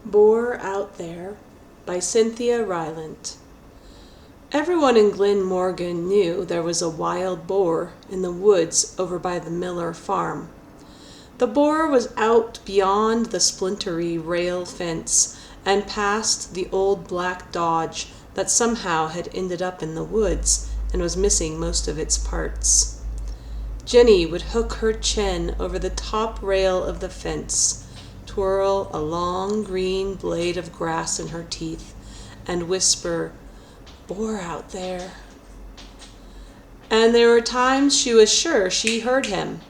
Boar Out There by Cynthia Rylandt. Everyone in Glenmorgan knew there was a wild boar in the woods over by the Miller farm. The boar was out beyond the splintery rail fence and past the old black Dodge that somehow had ended up in the woods and was missing most of its parts. Jenny would hook her chin over the top rail of the fence, twirl a long green blade of grass in her teeth, and whisper, "Boar out there." And there were times she was sure she heard him.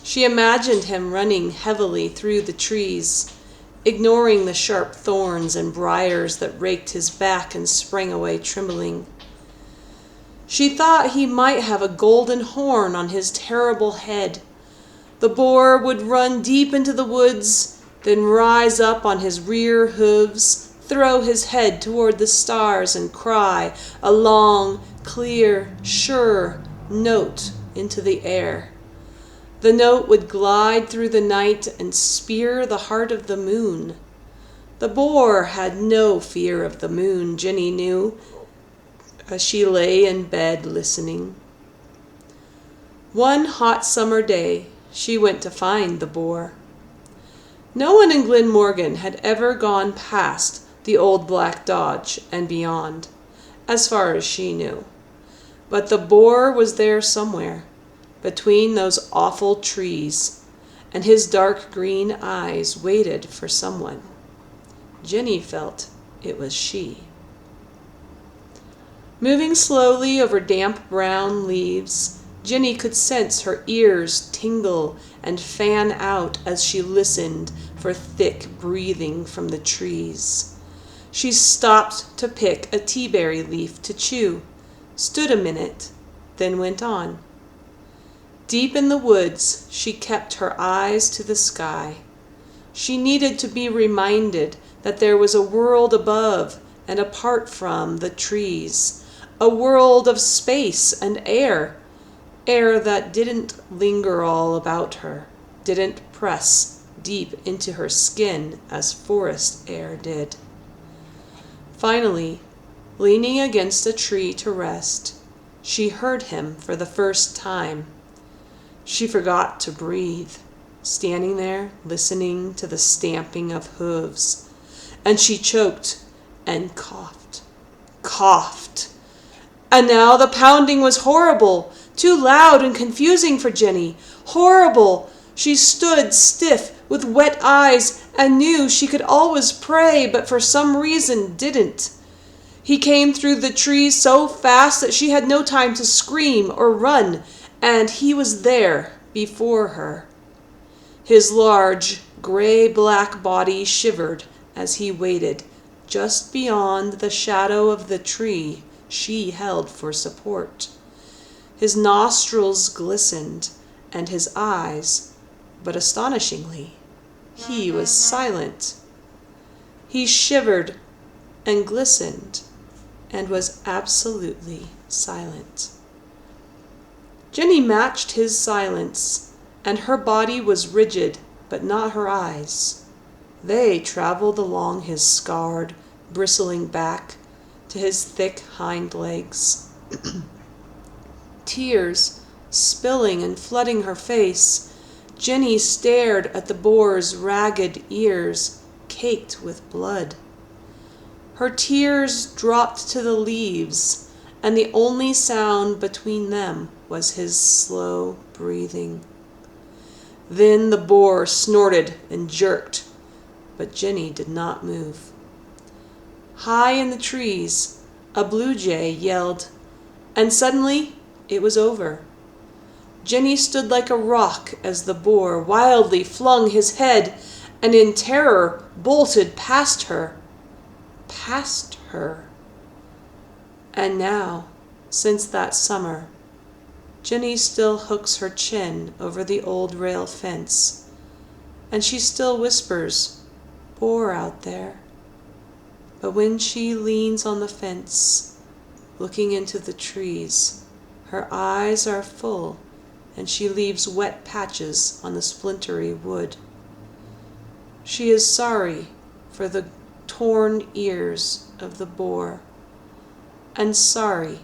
She imagined him running heavily through the trees, ignoring the sharp thorns and briars that raked his back and sprang away trembling. She thought he might have a golden horn on his terrible head. The boar would run deep into the woods, then rise up on his rear hooves, throw his head toward the stars, and cry a long, clear, sure note into the air. The note would glide through the night and spear the heart of the moon. The boar had no fear of the moon, Jenny knew, as she lay in bed listening. One hot summer day, she went to find the boar. No one in Glenmorgan had ever gone past the old black Dodge and beyond, as far as she knew. But the boar was there somewhere, between those awful trees, and his dark green eyes waited for someone. Jenny felt it was she. Moving slowly over damp brown leaves, Jenny could sense her ears tingle and fan out as she listened for thick breathing from the trees. She stopped to pick a teaberry leaf to chew, stood a minute, then went on. Deep in the woods, she kept her eyes to the sky. She needed to be reminded that there was a world above and apart from the trees, a world of space and air that didn't linger all about her, didn't press deep into her skin as forest air did. Finally, leaning against a tree to rest, she heard him for the first time. She forgot to breathe, standing there listening to the stamping of hooves, and she choked and coughed. And now the pounding was horrible, too loud and confusing for Jenny. Horrible! She stood stiff with wet eyes and knew she could always pray, but for some reason didn't. He came through the trees so fast that she had no time to scream or run, and he was there before her. His large, gray-black body shivered as he waited just beyond the shadow of the tree she held for support. His nostrils glistened, and his eyes, but astonishingly, he was silent. He shivered and glistened and was absolutely silent. Jenny matched his silence, and her body was rigid, but not her eyes. They traveled along his scarred, bristling back to his thick hind legs. Tears spilling and flooding her face, Jenny stared at the boar's ragged ears, caked with blood. Her tears dropped to the leaves, and the only sound between them was his slow breathing. Then the boar snorted and jerked, but Jenny did not move. High in the trees, a blue jay yelled, and suddenly it was over. Jenny stood like a rock as the boar wildly flung his head and in terror bolted past her. Past her. And now, since that summer, Jenny still hooks her chin over the old rail fence, and she still whispers, "Boar out there." But when she leans on the fence, looking into the trees, her eyes are full, and she leaves wet patches on the splintery wood. She is sorry for for the torn ears of the boar, and sorry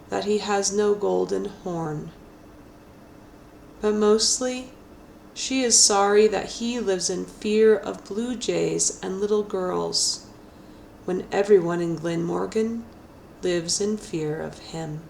that he has no golden horn. But mostly, she is sorry that he lives in fear of blue jays and little girls, when everyone in Glenmorgan lives in fear of him.